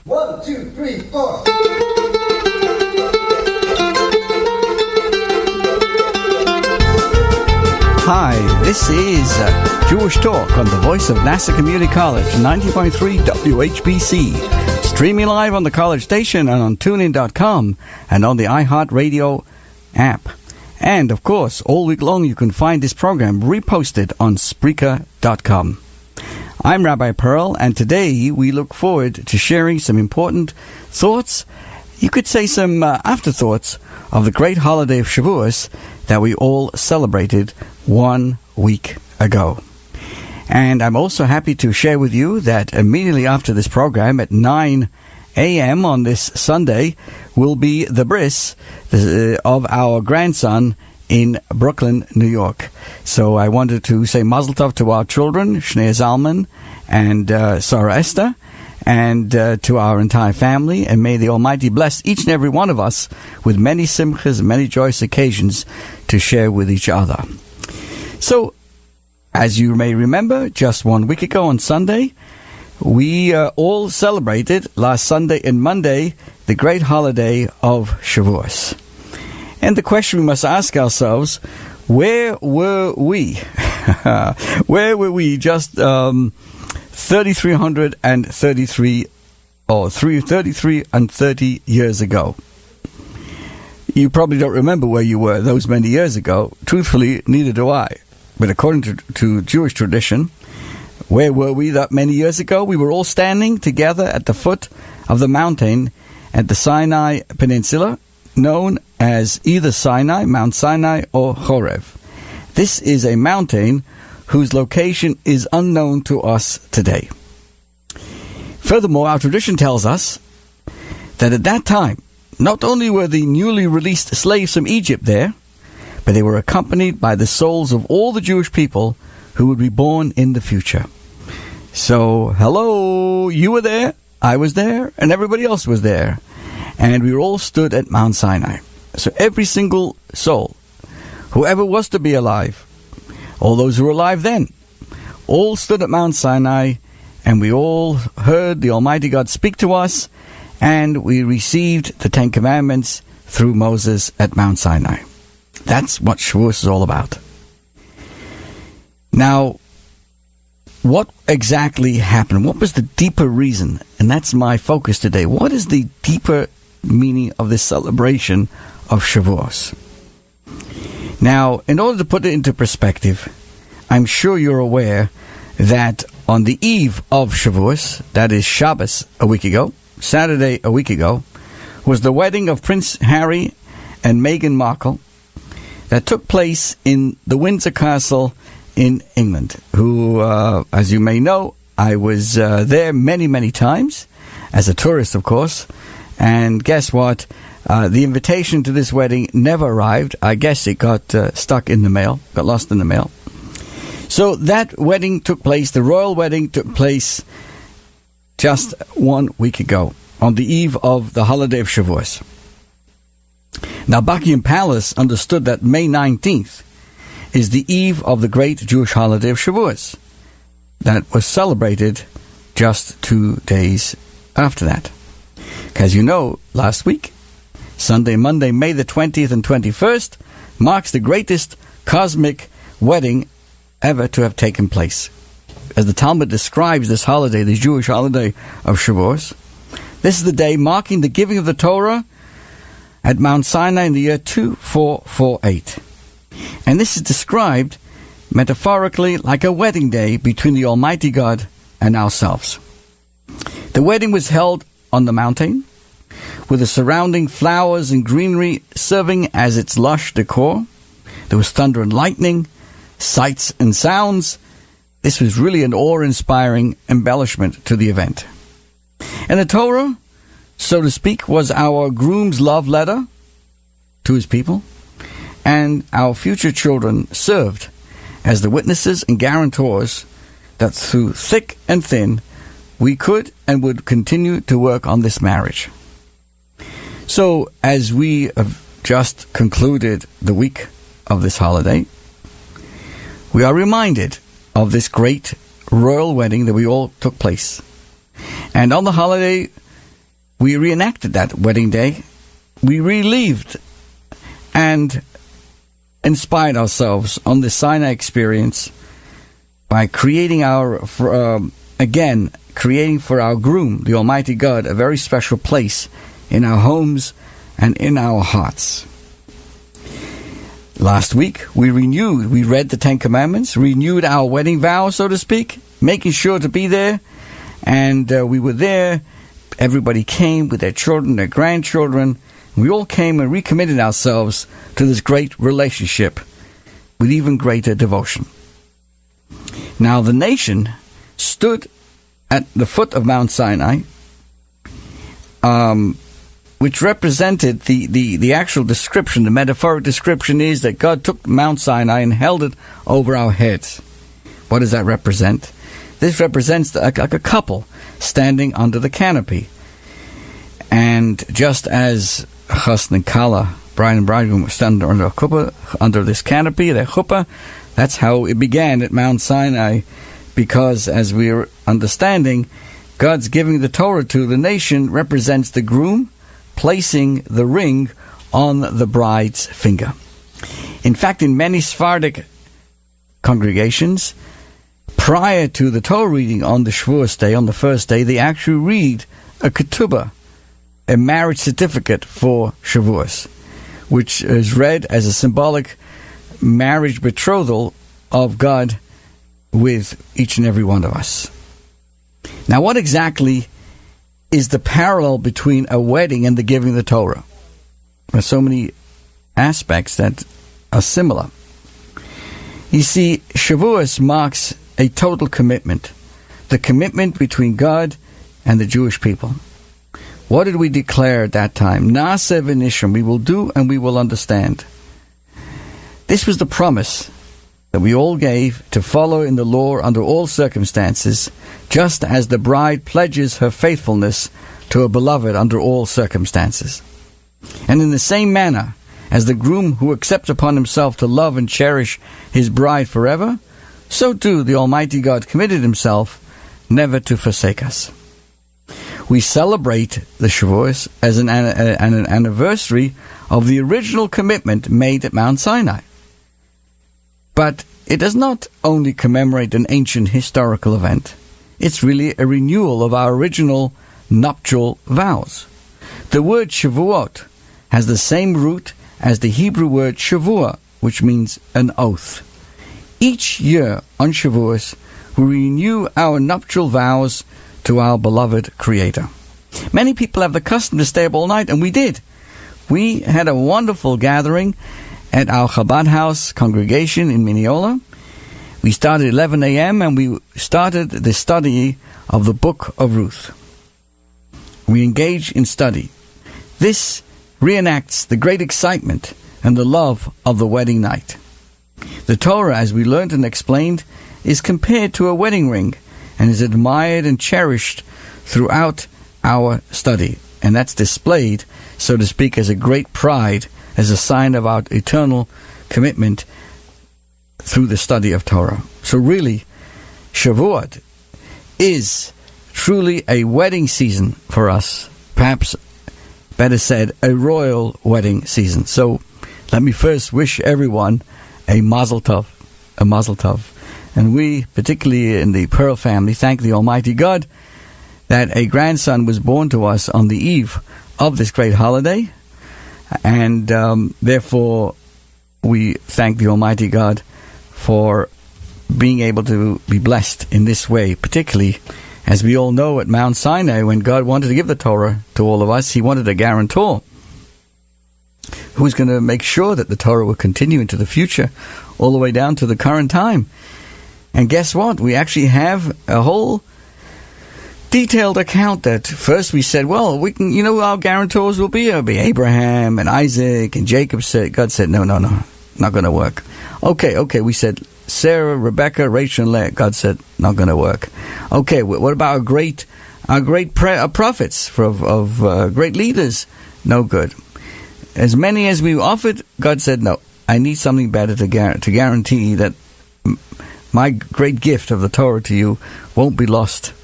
1, 2, 3, 4. Hi, this is Jewish Talk on the voice of Nassau Community College, 90.3 WHPC. Streaming live on the college station and on TuneIn.com and on the iHeartRadio app. And, of course, all week long you can find this program reposted on Spreaker.com. I'm Rabbi Pearl, and today we look forward to sharing some important thoughts, you could say some afterthoughts, of the great holiday of Shavuos that we all celebrated 1 week ago. And I'm also happy to share with you that immediately after this program at 9 a.m. on this Sunday will be the bris of our grandson in Brooklyn, New York. So I wanted to say Mazel Tov to our children, Shnei Zalman and Sarah Esther, and to our entire family, and may the Almighty bless each and every one of us with many simchas and many joyous occasions to share with each other. So, as you may remember, just 1 week ago on Sunday, we all celebrated last Sunday and Monday the great holiday of Shavuos. And the question we must ask ourselves, where were we? Where were we just 3,333 or 33 and 30 years ago? You probably don't remember where you were those many years ago. Truthfully, neither do I. But according to Jewish tradition, where were we that many years ago? We were all standing together at the foot of the mountain at the Sinai Peninsula, known as either Sinai, Mount Sinai, or Horeb. This is a mountain whose location is unknown to us today. Furthermore, our tradition tells us that at that time, not only were the newly released slaves from Egypt there, but they were accompanied by the souls of all the Jewish people who would be born in the future. So, hello, you were there, I was there, and everybody else was there. And we all stood at Mount Sinai. So every single soul, whoever was to be alive, all those who were alive then, all stood at Mount Sinai, and we all heard the Almighty God speak to us, and we received the Ten Commandments through Moses at Mount Sinai. That's what Shavuos is all about. Now, what exactly happened? What was the deeper reason? And that's my focus today. What is the deeper meaning of this celebration of Shavuos? Now, in order to put it into perspective, I'm sure you're aware that on the eve of Shavuos, that is Shabbos a week ago, Saturday a week ago, was the wedding of Prince Harry and Meghan Markle that took place in the Windsor Castle in England, who, as you may know, I was there many, many times, as a tourist, of course, and guess what? The invitation to this wedding never arrived. I guess it got stuck in the mail, got lost in the mail. So that wedding took place, the royal wedding took place just 1 week ago, on the eve of the holiday of Shavuos. Now, Buckingham Palace understood that May 19th is the eve of the great Jewish holiday of Shavuos that was celebrated just 2 days after that. As you know, last week, Sunday, Monday, May the 20th and 21st, marks the greatest cosmic wedding ever to have taken place. As the Talmud describes this holiday, the Jewish holiday of Shavuos, this is the day marking the giving of the Torah at Mount Sinai in the year 2448. And this is described metaphorically like a wedding day between the Almighty God and ourselves. The wedding was held on the mountain, with the surrounding flowers and greenery serving as its lush decor. There was thunder and lightning, sights and sounds. This was really an awe-inspiring embellishment to the event. And the Torah, so to speak, was our groom's love letter to his people, and our future children served as the witnesses and guarantors that through thick and thin, we could and would continue to work on this marriage. So, as we have just concluded the week of this holiday, we are reminded of this great royal wedding that we all took place. And on the holiday, we reenacted that wedding day. We relived and inspired ourselves on the Sinai experience by creating creating for our groom, the Almighty God, a very special place in our homes and in our hearts. Last week, we read the Ten Commandments, renewed our wedding vow, so to speak, making sure to be there. And we were there. Everybody came with their children, their grandchildren. We all came and recommitted ourselves to this great relationship with even greater devotion. Now, the nation stood at the foot of Mount Sinai, which represented the actual description. The metaphoric description is that God took Mount Sinai and held it over our heads. What does that represent? This represents like a couple standing under the canopy. And just as Chasna and Kala, bride and bridegroom, stand under this canopy, their chuppah, that's how it began at Mount Sinai, because as we are understanding, God's giving the Torah to the nation represents the groom placing the ring on the bride's finger. In fact, in many Sephardic congregations, prior to the Torah reading on the Shavuos day, on the first day, they actually read a ketubah, a marriage certificate for Shavuos, which is read as a symbolic marriage betrothal of God with each and every one of us. Now, what exactly is the parallel between a wedding and the giving of the Torah? There's so many aspects that are similar. You see, Shavuos marks a total commitment, the commitment between God and the Jewish people. What did we declare at that time? Naaseh v'nishma, we will do and we will understand. This was the promise that we all gave to follow in the law under all circumstances, just as the bride pledges her faithfulness to a beloved under all circumstances. And in the same manner as the groom who accepts upon himself to love and cherish his bride forever, so too the Almighty God committed himself never to forsake us. We celebrate the Shavuos as an anniversary of the original commitment made at Mount Sinai. But it does not only commemorate an ancient historical event. It's really a renewal of our original nuptial vows. The word Shavuot has the same root as the Hebrew word Shavua, which means an oath. Each year on Shavuos, we renew our nuptial vows to our beloved Creator. Many people have the custom to stay up all night, and we did. We had a wonderful gathering at our Chabad House congregation in Mineola. We started at 11 a.m. and we started the study of the Book of Ruth. We engaged in study. This reenacts the great excitement and the love of the wedding night. The Torah, as we learned and explained, is compared to a wedding ring and is admired and cherished throughout our study. And that's displayed, so to speak, as a great pride, as a sign of our eternal commitment through the study of Torah. So really, Shavuot is truly a wedding season for us. Perhaps, better said, a royal wedding season. So let me first wish everyone a mazel tov, a mazel tov. And we, particularly in the Pearl family, thank the Almighty God that a grandson was born to us on the eve of this great holiday. And therefore, we thank the Almighty God for being able to be blessed in this way, particularly, as we all know, at Mount Sinai, when God wanted to give the Torah to all of us, He wanted a guarantor who was going to make sure that the Torah would continue into the future, all the way down to the current time. And guess what? We actually have a whole detailed account that first we said, well, we can, our guarantors will be Abraham and Isaac and Jacob. God said, no, not going to work. Okay, we said Sarah, Rebecca, Rachel, and Leah. God said, not going to work. Okay, what about our great prophets of great leaders? No good. As many as we offered, God said, no, I need something better to guarantee that my great gift of the Torah to you won't be lost.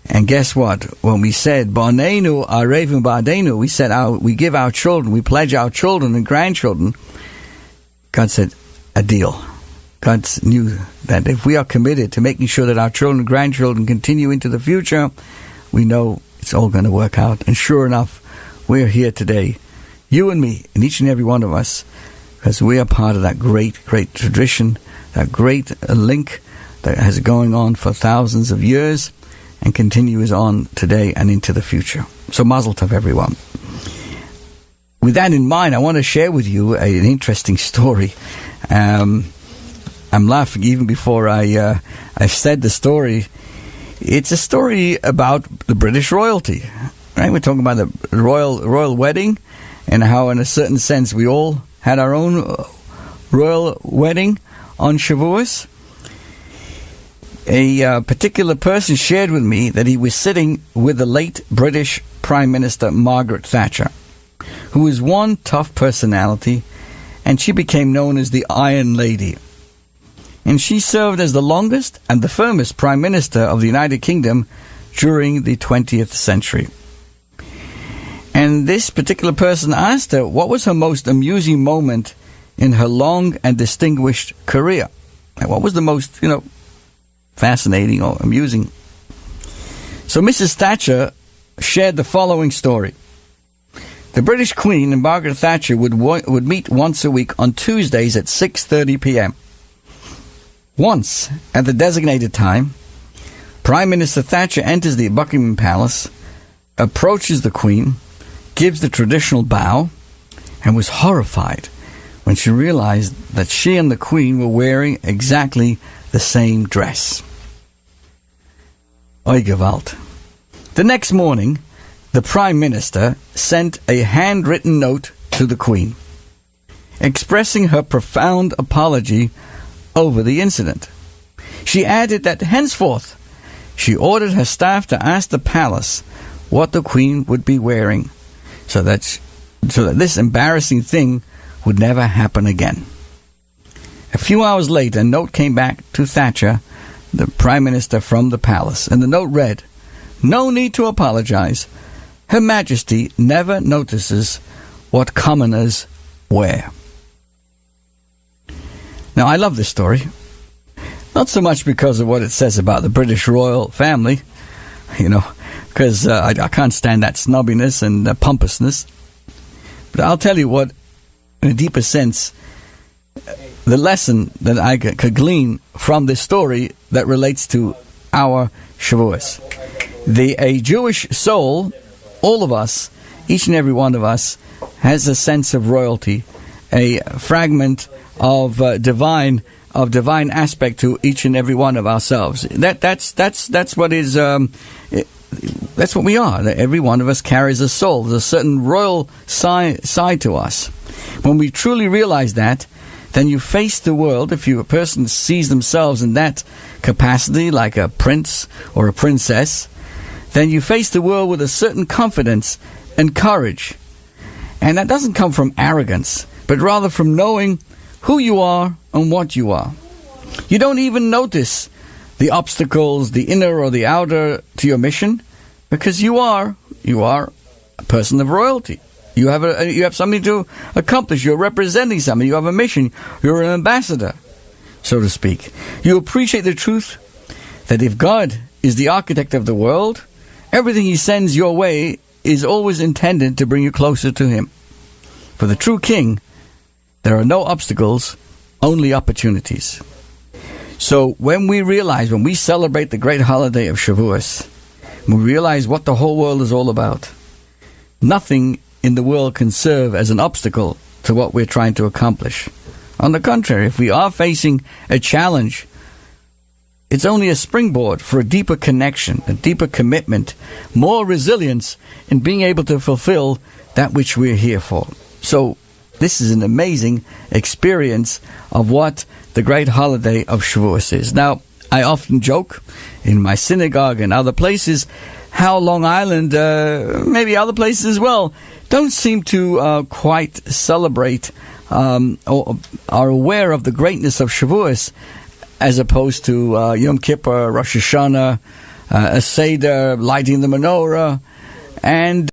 And guess what? When we said Barnenu Arevim Ba'adenu, we said we give our children, we pledge our children and grandchildren. God said, a deal. God knew that if we are committed to making sure that our children and grandchildren continue into the future, we know it's all going to work out. And sure enough, we're here today, you and me, and each and every one of us, because we are part of that great, great tradition, that great link that has going on for thousands of years and continues on today and into the future. So Mazel Tov, everyone. With that in mind, I want to share with you an interesting story. I'm laughing even before I've said the story. It's a story about the British royalty. Right? We're talking about the royal wedding and how, in a certain sense, we all had our own royal wedding on Shavuos. A particular person shared with me that he was sitting with the late British Prime Minister Margaret Thatcher, who was one tough personality, and she became known as the Iron Lady. And she served as the longest and the firmest Prime Minister of the United Kingdom during the 20th century. And this particular person asked her what was her most amusing moment in her long and distinguished career. And what was the most, fascinating or amusing? So Mrs. Thatcher shared the following story. The British Queen and Margaret Thatcher would meet once a week on Tuesdays at 6:30 p.m. Once, at the designated time, Prime Minister Thatcher enters the Buckingham Palace, approaches the Queen, gives the traditional bow, and was horrified when she realized that she and the Queen were wearing exactly the same dress. Oy Gewalt. The next morning, the Prime Minister sent a handwritten note to the Queen, expressing her profound apology over the incident. She added that henceforth, she ordered her staff to ask the palace what the Queen would be wearing, so that this embarrassing thing would never happen again. A few hours later, a note came back to Thatcher, the Prime Minister, from the palace, and the note read, "No need to apologize. Her Majesty never notices what commoners wear." Now, I love this story. Not so much because of what it says about the British royal family, because I can't stand that snobbiness and pompousness. But I'll tell you what, in a deeper sense, the lesson that I could glean from this story that relates to our Shavuos. A Jewish soul, all of us, each and every one of us, has a sense of royalty, a fragment of divine aspect to each and every one of ourselves. That's what is. That's what we are. Every one of us carries a soul. There's a certain royal side to us. When we truly realize that, then you face the world. If a person sees themselves in that capacity, like a prince or a princess, then you face the world with a certain confidence and courage. And that doesn't come from arrogance, but rather from knowing who you are and what you are. You don't even notice the obstacles, the inner or the outer, to your mission, because you are a person of royalty. You have something to accomplish. You're representing something. You have a mission. You're an ambassador, so to speak. You appreciate the truth that if God is the architect of the world, everything He sends your way is always intended to bring you closer to Him. For the true King, there are no obstacles, only opportunities. So when we celebrate the great holiday of Shavuos, we realize what the whole world is all about. Nothing in the world can serve as an obstacle to what we're trying to accomplish. On the contrary, if we are facing a challenge, it's only a springboard for a deeper connection, a deeper commitment, more resilience in being able to fulfill that which we're here for. So this is an amazing experience of what the great holiday of Shavuos is. Now, I often joke in my synagogue and other places how Long Island, maybe other places as well, don't seem to quite celebrate or are aware of the greatness of Shavuos as opposed to Yom Kippur, Rosh Hashanah, a Seder, lighting the menorah, and